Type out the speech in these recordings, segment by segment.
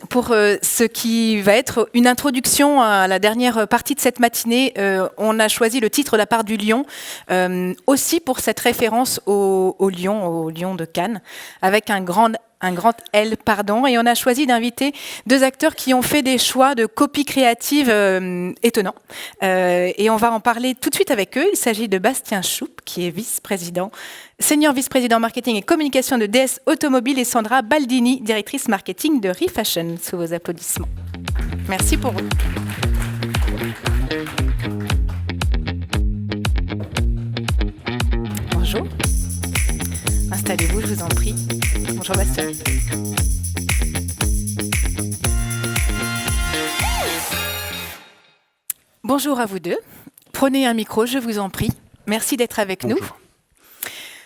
Pour ce qui va être une introduction à la dernière partie de cette matinée, on a choisi le titre La part du lion, aussi pour cette référence au lion de Cannes, avec un grand L, pardon, et on a choisi d'inviter deux acteurs qui ont fait des choix de copie créative étonnants. Et on va en parler tout de suite avec eux. Il s'agit de Bastien Choup, qui est senior vice-président marketing et communication de DS Automobile, et Sandra Baldini, directrice marketing de Refashion. Sous vos applaudissements. Merci pour eux. Bonjour. Installez-vous, je vous en prie. Bonjour Bastien. Bonjour à vous deux. Prenez un micro, je vous en prie. Merci d'être avec nous.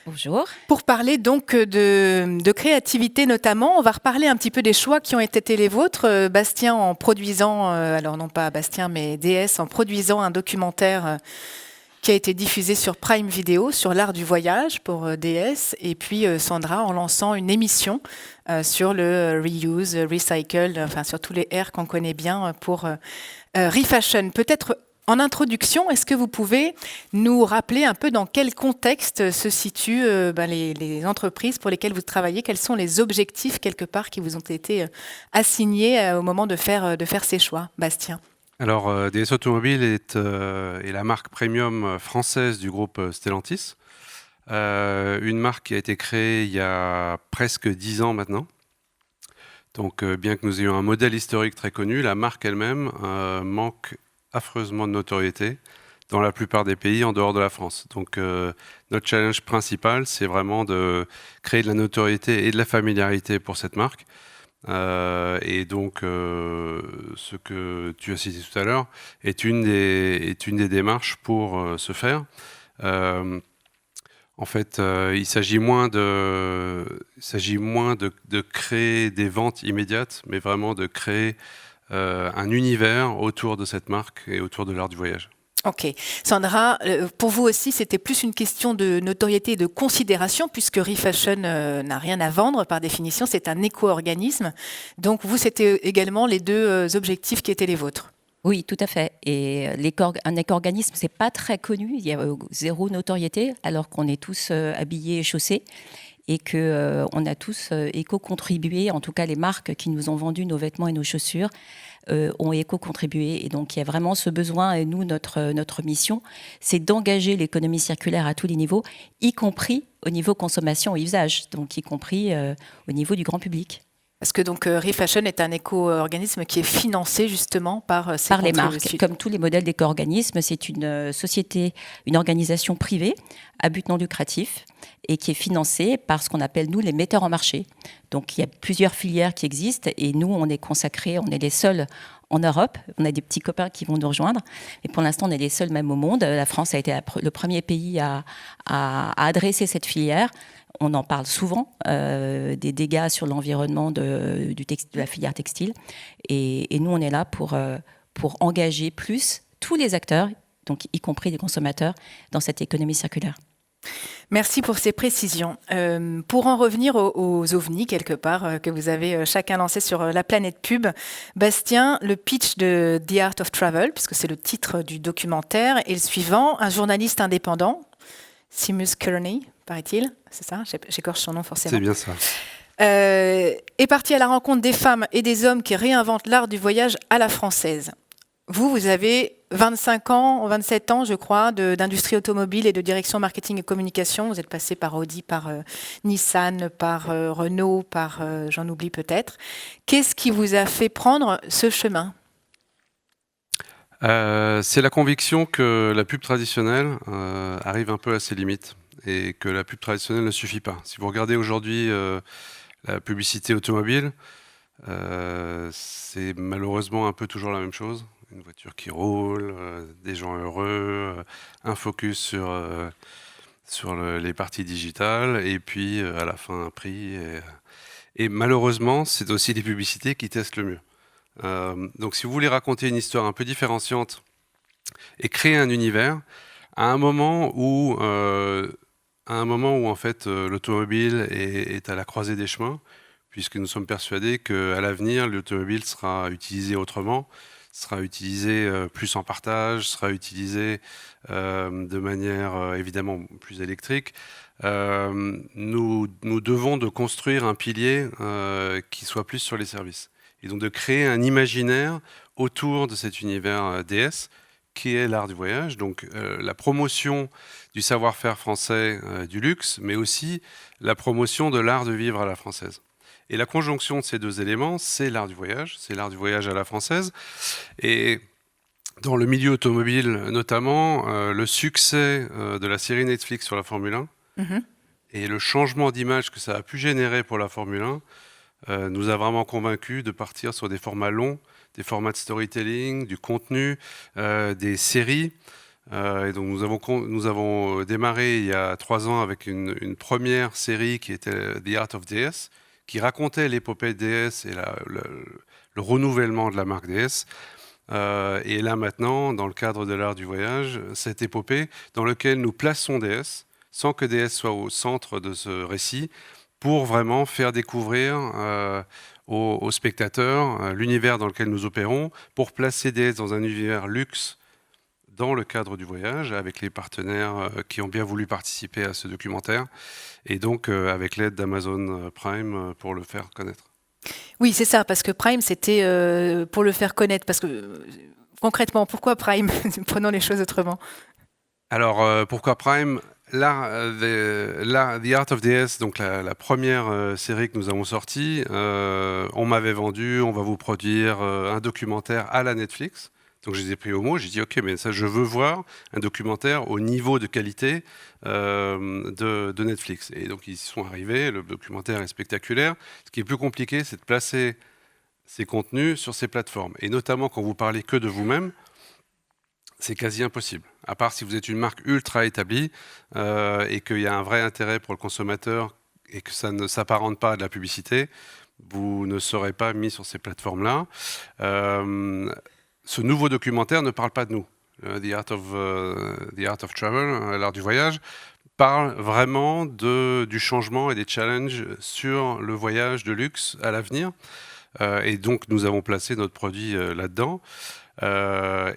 Bonjour. Pour parler donc de créativité notamment, on va reparler un petit peu des choix qui ont été les vôtres. Bastien en produisant, alors non pas Bastien mais DS, en produisant un documentaire qui a été diffusé sur Prime Video sur l'art du voyage pour DS, et puis Sandra en lançant une émission sur le reuse, recycle, enfin sur tous les R qu'on connaît bien pour Refashion. Peut-être en introduction, est-ce que vous pouvez nous rappeler un peu dans quel contexte se situent les entreprises pour lesquelles vous travaillez? Quels sont les objectifs quelque part qui vous ont été assignés au moment de faire ces choix, Bastien? Alors, DS Automobile est la marque premium française du groupe Stellantis. Une marque qui a été créée il y a presque 10 ans maintenant. Donc, bien que nous ayons un modèle historique très connu, la marque elle-même manque affreusement de notoriété dans la plupart des pays en dehors de la France. Donc, notre challenge principal, c'est vraiment de créer de la notoriété et de la familiarité pour cette marque. Et donc, ce que tu as cité tout à l'heure est une des démarches pour ce faire. En fait, il s'agit moins de créer des ventes immédiates, mais vraiment de créer un univers autour de cette marque et autour de l'art du voyage. Ok. Sandra, pour vous aussi, c'était plus une question de notoriété et de considération, puisque Refashion n'a rien à vendre par définition, c'est un éco-organisme. Donc vous, c'était également les deux objectifs qui étaient les vôtres. Oui, tout à fait. Et un éco-organisme, c'est pas très connu, il y a zéro notoriété, alors qu'on est tous habillés et chaussés, et qu'on a tous éco-contribué, en tout cas les marques qui nous ont vendu nos vêtements et nos chaussures, ont éco-contribué. Et donc, il y a vraiment ce besoin, et nous, notre mission, c'est d'engager l'économie circulaire à tous les niveaux, y compris au niveau consommation et usage, donc y compris au niveau du grand public. Parce que donc Refashion est un éco-organisme qui est financé justement par les marques. Comme tous les modèles d'éco-organisme, c'est une société, une organisation privée à but non lucratif et qui est financée par ce qu'on appelle, nous, les metteurs en marché. Donc, il y a plusieurs filières qui existent et nous, on est consacrés, on est les seuls en Europe. On a des petits copains qui vont nous rejoindre. Mais pour l'instant, on est les seuls même au monde. La France a été le premier pays à adresser cette filière. On en parle souvent, des dégâts sur l'environnement de la filière textile. Et nous, on est là pour engager plus tous les acteurs, donc y compris les consommateurs, dans cette économie circulaire. Merci pour ces précisions. Pour en revenir aux ovnis, quelque part, que vous avez chacun lancé sur la planète pub, Bastien, le pitch de The Art of Travel, puisque c'est le titre du documentaire, est le suivant. Un journaliste indépendant, Seamus Kearney, paraît-il, c'est ça? J'écorche son nom forcément. C'est bien ça. Est parti à la rencontre des femmes et des hommes qui réinventent l'art du voyage à la française. Vous avez 25 ans, 27 ans, je crois, d'industrie automobile et de direction marketing et communication. Vous êtes passé par Audi, par Nissan, par Renault, par j'en oublie peut-être. Qu'est-ce qui vous a fait prendre ce chemin ? C'est la conviction que la pub traditionnelle arrive un peu à ses limites et que la pub traditionnelle ne suffit pas. Si vous regardez aujourd'hui la publicité automobile, c'est malheureusement un peu toujours la même chose. Une voiture qui roule, des gens heureux, un focus sur les parties digitales et puis à la fin un prix. Et malheureusement, c'est aussi des publicités qui testent le mieux. Donc si vous voulez raconter une histoire un peu différenciante et créer un univers, à un moment où en fait l'automobile est à la croisée des chemins, puisque nous sommes persuadés qu'à l'avenir, l'automobile sera utilisée autrement, sera utilisée plus en partage, sera utilisée de manière évidemment plus électrique. Nous devons de construire un pilier qui soit plus sur les services. Et donc de créer un imaginaire autour de cet univers DS, qui est l'art du voyage. Donc la promotion du savoir-faire français du luxe, mais aussi la promotion de l'art de vivre à la française. Et la conjonction de ces deux éléments, c'est l'art du voyage à la française. Et dans le milieu automobile notamment, le succès de la série Netflix sur la Formule 1 et le changement d'image que ça a pu générer pour la Formule 1 nous a vraiment convaincus de partir sur des formats longs, des formats de storytelling, du contenu, des séries. Et donc nous avons démarré il y a 3 ans avec une première série qui était The Art of DS, qui racontait l'épopée DS et le renouvellement de la marque DS. Et là maintenant, dans le cadre de l'art du voyage, cette épopée dans laquelle nous plaçons DS, sans que DS soit au centre de ce récit, pour vraiment faire découvrir aux spectateurs l'univers dans lequel nous opérons, pour placer DS dans un univers luxe dans le cadre du voyage, avec les partenaires qui ont bien voulu participer à ce documentaire, et donc avec l'aide d'Amazon Prime pour le faire connaître. Oui, c'est ça, parce que Prime, c'était pour le faire connaître. Parce que concrètement, pourquoi Prime? Prenons les choses autrement. Alors, pourquoi Prime? The Art of DS, donc la première série que nous avons sortie, on m'avait vendu, on va vous produire un documentaire à la Netflix. Donc je les ai pris au mot, j'ai dit ok, mais ça je veux voir un documentaire au niveau de qualité de Netflix. Et donc ils y sont arrivés, le documentaire est spectaculaire. Ce qui est plus compliqué, c'est de placer ces contenus sur ces plateformes. Et notamment quand vous parlez que de vous-même, c'est quasi impossible. À part si vous êtes une marque ultra établie et qu'il y a un vrai intérêt pour le consommateur et que ça ne s'apparente pas à de la publicité, vous ne serez pas mis sur ces plateformes-là. Ce nouveau documentaire ne parle pas de nous. The Art of Travel, l'art du voyage, parle vraiment du changement et des challenges sur le voyage de luxe à l'avenir. Et donc, nous avons placé notre produit là-dedans.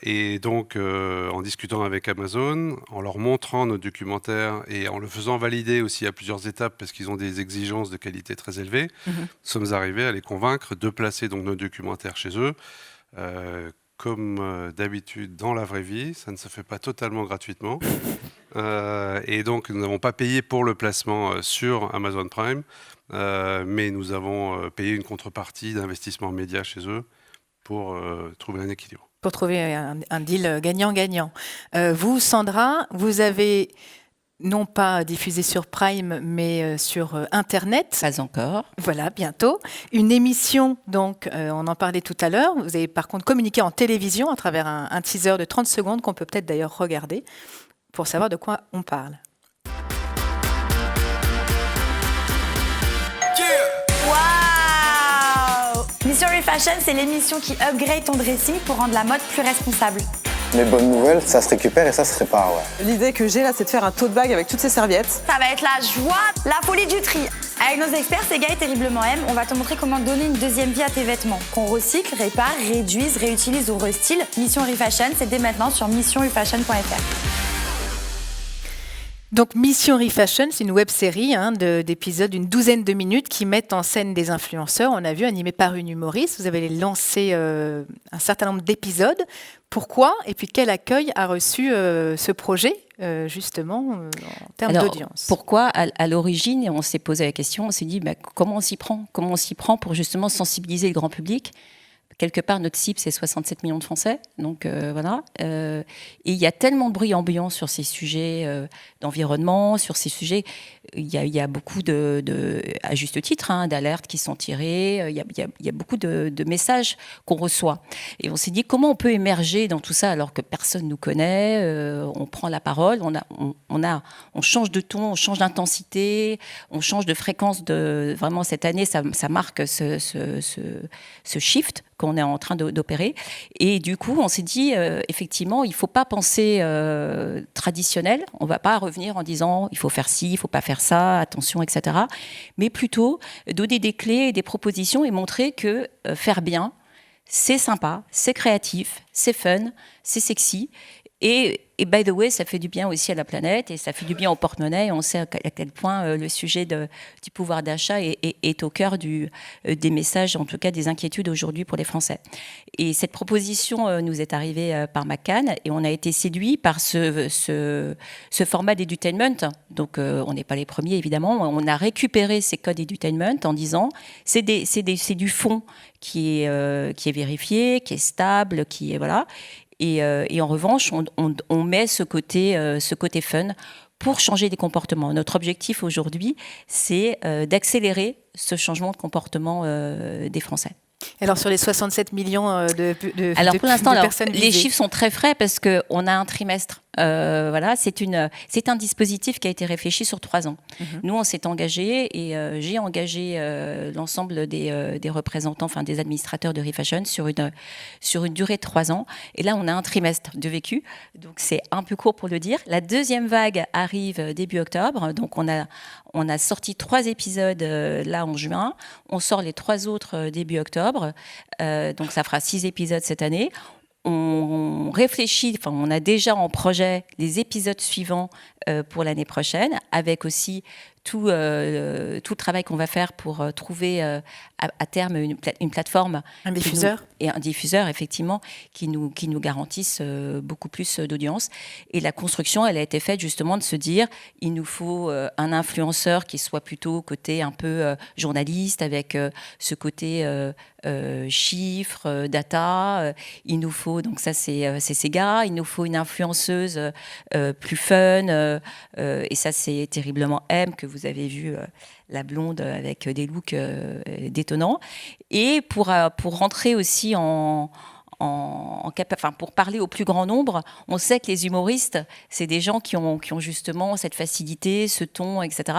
Et donc, en discutant avec Amazon, en leur montrant notre documentaire et en le faisant valider aussi à plusieurs étapes, parce qu'ils ont des exigences de qualité très élevées, nous sommes arrivés à les convaincre de placer donc notre documentaire chez eux. Comme d'habitude dans la vraie vie, ça ne se fait pas totalement gratuitement. Et donc, nous n'avons pas payé pour le placement sur Amazon Prime, mais nous avons payé une contrepartie d'investissement média chez eux pour trouver un équilibre. Pour trouver un deal gagnant-gagnant. Vous, Sandra, vous avez non pas diffusé sur Prime, mais sur Internet. Pas encore. Voilà, bientôt. Une émission, donc, on en parlait tout à l'heure. Vous avez par contre communiqué en télévision à travers un teaser de 30 secondes qu'on peut peut-être d'ailleurs regarder pour savoir de quoi on parle. Waouh! Mission Refashion, c'est l'émission qui upgrade ton dressing pour rendre la mode plus responsable. Les bonnes nouvelles, ça se récupère et ça se répare, ouais. L'idée que j'ai là, c'est de faire un tote bag avec toutes ces serviettes. Ça va être la joie, la folie du tri. Avec nos experts, Sega et Terriblement M, on va te montrer comment donner une deuxième vie à tes vêtements. Qu'on recycle, répare, réduise, réutilise ou restyle. Mission Refashion, c'est dès maintenant sur missionrefashion.fr. Donc Mission Refashion, c'est une web-série d'épisodes d'une douzaine de minutes qui mettent en scène des influenceurs. On a vu, animés par une humoriste. Vous avez lancé un certain nombre d'épisodes. Pourquoi? Et puis quel accueil a reçu ce projet, justement, en termes d'audience? Pourquoi? À l'origine, on s'est posé la question, on s'est dit comment on s'y prend? Comment on s'y prend pour justement sensibiliser le grand public? Quelque part, notre cible, c'est 67 millions de Français. Donc, voilà. Et il y a tellement de bruit ambiant sur ces sujets d'environnement, sur ces sujets. Il y a beaucoup à juste titre, d'alertes qui sont tirées. Il y a beaucoup de messages qu'on reçoit. Et on s'est dit, comment on peut émerger dans tout ça alors que personne ne nous connaît? On prend la parole, on change de ton, on change d'intensité, on change de fréquence. Vraiment, cette année, ça marque ce shift qu'on est en train d'opérer. Et du coup, on s'est dit, effectivement, il ne faut pas penser traditionnel. On ne va pas revenir en disant, il faut faire ci, il ne faut pas faire ça, attention, etc. Mais plutôt donner des clés et des propositions et montrer que faire bien, c'est sympa, c'est créatif, c'est fun, c'est sexy. Et by the way, ça fait du bien aussi à la planète et ça fait du bien au porte-monnaie. On sait à quel point le sujet du pouvoir d'achat est au cœur des messages, en tout cas des inquiétudes aujourd'hui pour les Français. Et cette proposition nous est arrivée par McCann et on a été séduits par ce format d'edutainment. Donc on n'est pas les premiers évidemment. On a récupéré ces codes edutainment en disant c'est du fond qui est vérifié, qui est stable, qui est voilà. Et en revanche, on met ce côté fun pour changer des comportements. Notre objectif aujourd'hui, c'est d'accélérer ce changement de comportement des Français. Alors sur les 67 millions de pour l'instant, personnes visées. Les chiffres sont très frais parce qu'on a un trimestre. Voilà, c'est un dispositif qui a été réfléchi sur 3 ans. Nous, on s'est engagé et j'ai engagé l'ensemble des représentants, enfin des administrateurs de Refashion sur une durée de 3 ans. Et là, on a un trimestre de vécu, donc c'est un peu court pour le dire. La deuxième vague arrive début octobre, donc on a sorti 3 épisodes là en juin. On sort les 3 autres début octobre, donc ça fera 6 épisodes cette année. On réfléchit, enfin on a déjà en projet les épisodes suivants pour l'année prochaine, avec aussi tout le travail qu'on va faire pour trouver à terme une plateforme. Un diffuseur. Et un diffuseur, effectivement, qui nous garantisse beaucoup plus d'audience. Et la construction, elle a été faite justement de se dire, il nous faut un influenceur qui soit plutôt côté un peu journaliste, avec ce côté chiffres, data. Il nous faut, donc ça c'est Sega, il nous faut une influenceuse plus fun, et ça c'est terriblement M, que vous avez vu, la blonde avec des looks détonnants. Et pour rentrer aussi pour parler au plus grand nombre, on sait que les humoristes, c'est des gens qui ont justement cette facilité, ce ton, etc.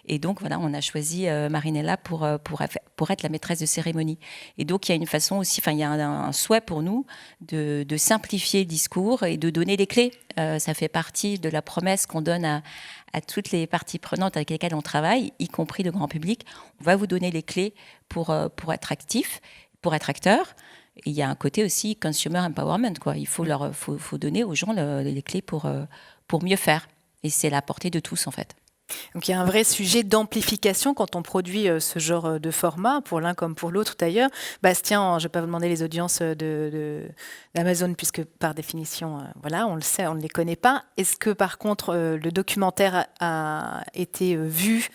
Et donc voilà, on a choisi Marinella pour être la maîtresse de cérémonie. Et donc il y a une façon aussi, enfin il y a un souhait pour nous de simplifier le discours et de donner des clés. Ça fait partie de la promesse qu'on donne à toutes les parties prenantes avec lesquelles on travaille, y compris le grand public. On va vous donner les clés pour être actif, pour être acteur. Et il y a un côté aussi consumer empowerment, quoi. Il faut donner aux gens les clés pour mieux faire. Et c'est la portée de tous, en fait. Donc il y a un vrai sujet d'amplification quand on produit ce genre de format, pour l'un comme pour l'autre d'ailleurs. Bastien, je ne vais pas vous demander les audiences d'Amazon, puisque par définition, voilà, on le sait, on ne les connaît pas. Est-ce que par contre, le documentaire a été vu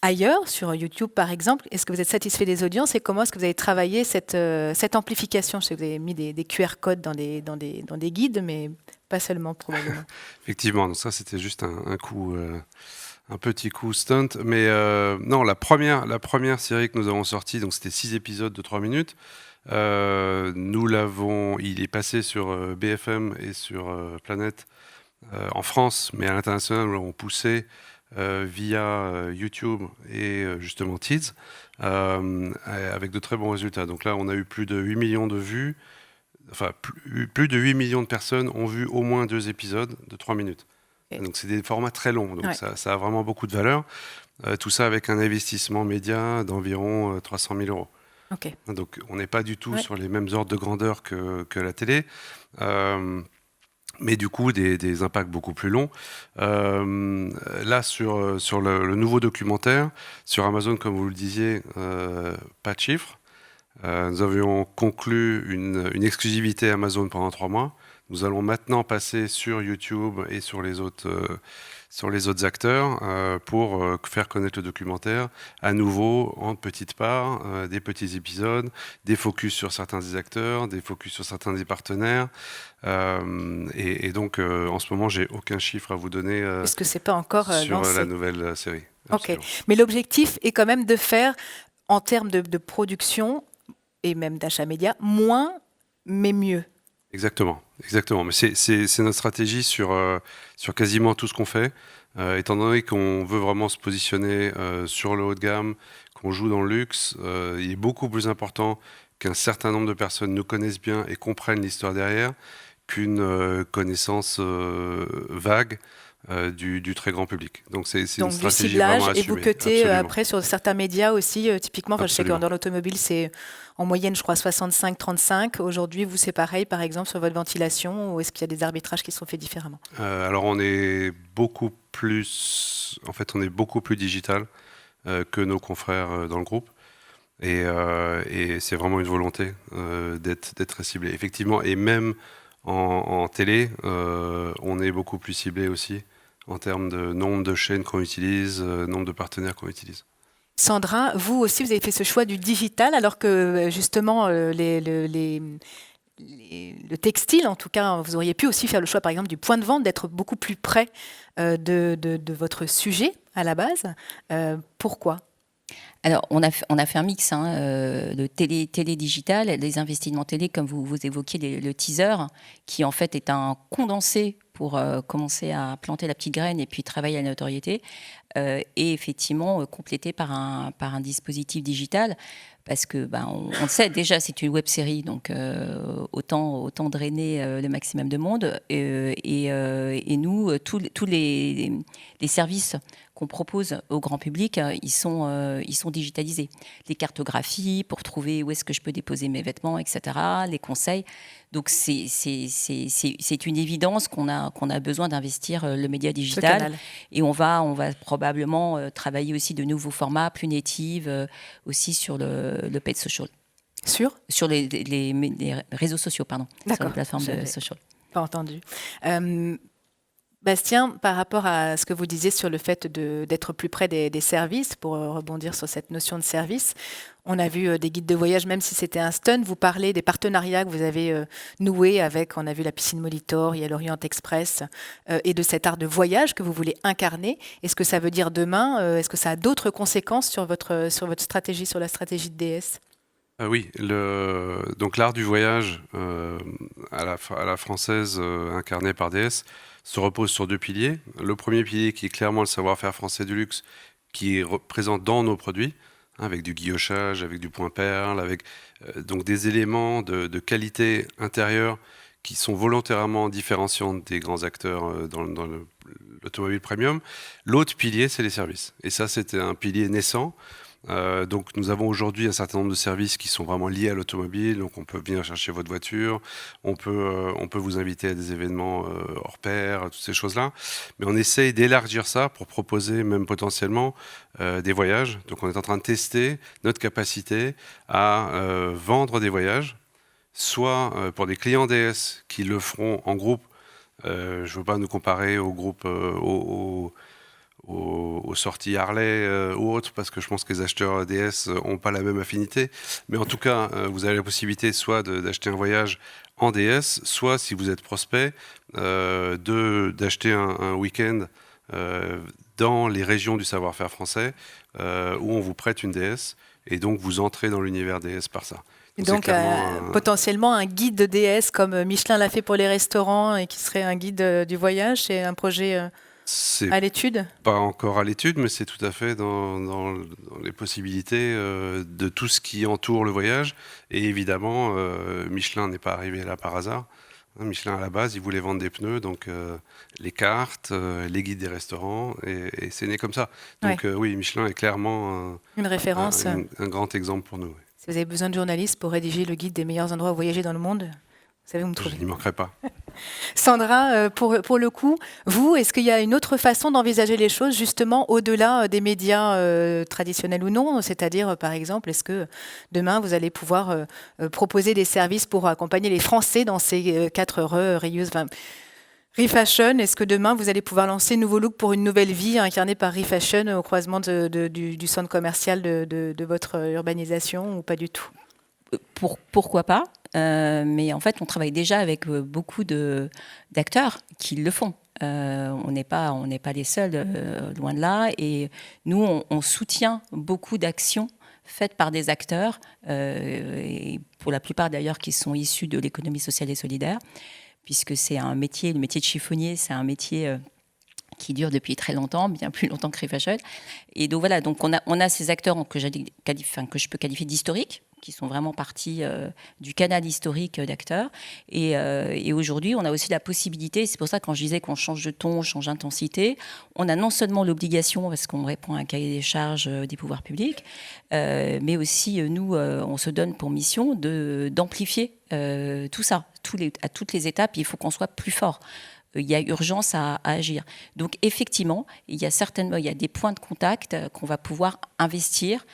ailleurs, sur YouTube par exemple? Est-ce que vous êtes satisfait des audiences et comment est-ce que vous avez travaillé cette amplification? Je sais que vous avez mis des QR codes dans des guides, mais pas seulement probablement. Effectivement, donc ça c'était juste un coup, un petit coup stunt. Mais non, la première série que nous avons sortie, donc c'était 6 épisodes de 3 minutes. Il est passé sur BFM et sur Planète en France, mais à l'international, nous l'avons poussé via YouTube et justement Tids, avec de très bons résultats. Donc là, on a eu plus de 8 millions de vues. Enfin, plus de 8 millions de personnes ont vu au moins 2 épisodes de 3 minutes. Et donc, c'est des formats très longs. Donc, ça a vraiment beaucoup de valeur. Tout ça avec un investissement média d'environ 300 000 euros. Okay. Donc, on n'est pas du tout sur les mêmes ordres de grandeur que la télé. Mais du coup, des impacts beaucoup plus longs. Là, sur le nouveau documentaire, sur Amazon, comme vous le disiez, pas de chiffres. Nous avions conclu une exclusivité Amazon pendant 3 mois. Nous allons maintenant passer sur YouTube et sur les autres acteurs pour faire connaître le documentaire à nouveau en petites parts, des petits épisodes, des focus sur certains des acteurs, des focus sur certains des partenaires. Et donc, en ce moment, j'ai aucun chiffre à vous donner Est-ce que c'est pas encore sur lancé? la nouvelle série. Ok, mais l'objectif est quand même de faire, en termes de production et même d'achat média, moins mais mieux. Exactement. Mais c'est notre stratégie sur quasiment tout ce qu'on fait. Étant donné qu'on veut vraiment se positionner sur le haut de gamme, qu'on joue dans le luxe, il est beaucoup plus important qu'un certain nombre de personnes nous connaissent bien et comprennent l'histoire derrière qu'une connaissance vague du très grand public. Donc c'est une stratégie ciblage, vraiment assumée. Et vous cutez Absolument. après sur certains médias aussi, typiquement, je sais que dans l'automobile, c'est en moyenne, je crois, 65-35. Aujourd'hui, vous, c'est pareil, par exemple, sur votre ventilation, ou est-ce qu'il y a des arbitrages qui sont faits différemment? Alors on est beaucoup plus digital que nos confrères dans le groupe. Et c'est vraiment une volonté d'être très ciblé. Effectivement, et même en télé, on est beaucoup plus ciblé aussi en termes de nombre de chaînes qu'on utilise, nombre de partenaires qu'on utilise. Sandra, vous aussi, vous avez fait ce choix du digital, alors que justement, le textile, en tout cas, vous auriez pu aussi faire le choix, par exemple, du point de vente, d'être beaucoup plus près de votre sujet à la base. Pourquoi ? Alors, on a fait un mix de télé digital, des investissements télé, comme vous évoquiez le teaser, qui en fait est un condensé pour commencer à planter la petite graine et puis travailler à la notoriété, et effectivement complété par un dispositif digital. Parce que on le sait déjà, c'est une web série, donc autant drainer le maximum de monde. Et nous, tous les services qu'on propose au grand public, ils sont digitalisés. Les cartographies pour trouver où est-ce que je peux déposer mes vêtements, etc. Les conseils. Donc c'est une évidence qu'on a besoin d'investir le média digital. Et on va probablement travailler aussi de nouveaux formats plus natifs aussi sur le paid social. Sur les réseaux sociaux, pardon. D'accord. Sur la plateforme de social. Pas entendu. Bastien, par rapport à ce que vous disiez sur le fait d'être plus près des services, pour rebondir sur cette notion de service, on a vu des guides de voyage, même si c'était un stunt, vous parlez des partenariats que vous avez noués avec, on a vu la piscine Molitor, il y a l'Orient Express, et de cet art de voyage que vous voulez incarner. Est-ce que ça veut dire demain, est-ce que ça a d'autres conséquences sur votre stratégie, sur la stratégie de DS ? Oui, donc l'art du voyage à la française incarné par DS se repose sur deux piliers. Le premier pilier qui est clairement le savoir-faire français du luxe, qui est présent dans nos produits, avec du guillochage, avec du point perle, avec donc des éléments de qualité intérieure qui sont volontairement différenciants des grands acteurs dans l'automobile premium. L'autre pilier, c'est les services. Et ça, c'était un pilier naissant. Donc nous avons aujourd'hui un certain nombre de services qui sont vraiment liés à l'automobile. Donc on peut venir chercher votre voiture, on peut vous inviter à des événements hors pair, toutes ces choses-là. Mais on essaye d'élargir ça pour proposer même potentiellement des voyages. Donc on est en train de tester notre capacité à vendre des voyages, soit pour des clients DS qui le feront en groupe. Je ne veux pas nous comparer au groupe aux sorties Harley ou autres, parce que je pense que les acheteurs DS n'ont pas la même affinité. Mais en tout cas, vous avez la possibilité soit d'acheter un voyage en DS, soit, si vous êtes prospect, d'acheter un week-end dans les régions du savoir-faire français, où on vous prête une DS, et donc vous entrez dans l'univers DS par ça. Donc potentiellement un guide de DS, comme Michelin l'a fait pour les restaurants, et qui serait un guide du voyage, c'est un projet... à l'étude ? Pas encore à l'étude, mais c'est tout à fait dans les possibilités de tout ce qui entoure le voyage. Et évidemment, Michelin n'est pas arrivé là par hasard. Michelin, à la base, il voulait vendre des pneus, donc les cartes, les guides des restaurants, et c'est né comme ça. Donc oui, Michelin est clairement une référence, un grand exemple pour nous. Si vous avez besoin de journalistes pour rédiger le guide des meilleurs endroits où voyager dans le monde, vous savez où me trouver. Je n'y manquerai pas. Sandra, pour le coup, vous, est-ce qu'il y a une autre façon d'envisager les choses, justement, au-delà des médias traditionnels ou non ? C'est-à-dire, par exemple, est-ce que demain, vous allez pouvoir proposer des services pour accompagner les Français dans ces 4 heures Refashion, est-ce que demain, vous allez pouvoir lancer Nouveau Look pour une nouvelle vie, incarnée par Refashion au croisement du centre commercial de votre urbanisation, ou pas du tout ? Pourquoi pas, mais en fait, on travaille déjà avec beaucoup d'acteurs qui le font. On n'est pas les seuls, loin de là. Et nous, on soutient beaucoup d'actions faites par des acteurs, et pour la plupart d'ailleurs qui sont issus de l'économie sociale et solidaire, puisque c'est un métier, le métier de chiffonnier, c'est un métier qui dure depuis très longtemps, bien plus longtemps que Refashion. Et donc voilà, donc on a ces acteurs que je peux qualifier d'historiques, qui sont vraiment partie du canal historique d'acteurs. Et aujourd'hui, on a aussi la possibilité, c'est pour ça que quand je disais qu'on change de ton, on change d'intensité, on a non seulement l'obligation, parce qu'on répond à un cahier des charges des pouvoirs publics, mais aussi, nous, on se donne pour mission d'amplifier tout ça. À toutes les étapes, il faut qu'on soit plus fort. Il y a urgence à agir. Donc effectivement, il y a des points de contact qu'on va pouvoir investir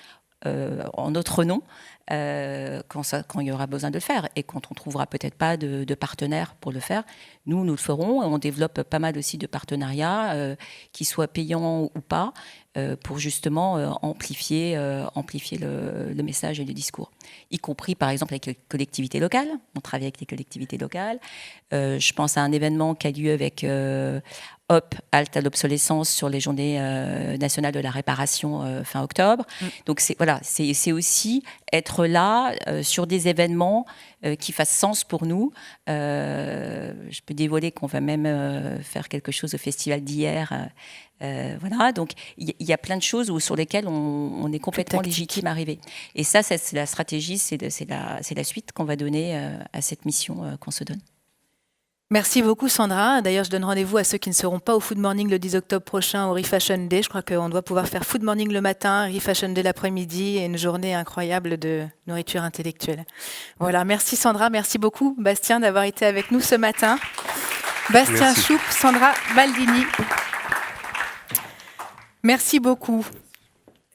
en notre nom quand il y aura besoin de le faire. Et quand on ne trouvera peut-être pas de partenaires pour le faire, nous le ferons. On développe pas mal aussi de partenariats, qui soient payants ou pas, pour justement amplifier le message et le discours. Y compris par exemple avec les collectivités locales. On travaille avec les collectivités locales. Je pense à un événement qui a lieu avec HOP, Halte à l'obsolescence, sur les journées nationales de la réparation fin octobre. Donc c'est aussi être là sur des événements qui fassent sens pour nous. Je peux dévoiler qu'on va même faire quelque chose au festival d'hier. Voilà, donc il y a plein de choses sur lesquelles on est complètement légitime à arriver. Et ça, c'est la stratégie, c'est la suite qu'on va donner à cette mission qu'on se donne. Merci beaucoup Sandra. D'ailleurs, je donne rendez-vous à ceux qui ne seront pas au Food Morning le 10 octobre prochain au Refashion Day. Je crois qu'on doit pouvoir faire Food Morning le matin, Refashion Day l'après-midi et une journée incroyable de nourriture intellectuelle. Voilà, merci Sandra, merci beaucoup Bastien d'avoir été avec nous ce matin. Bastien Choup, Sandra Baldini. Merci beaucoup.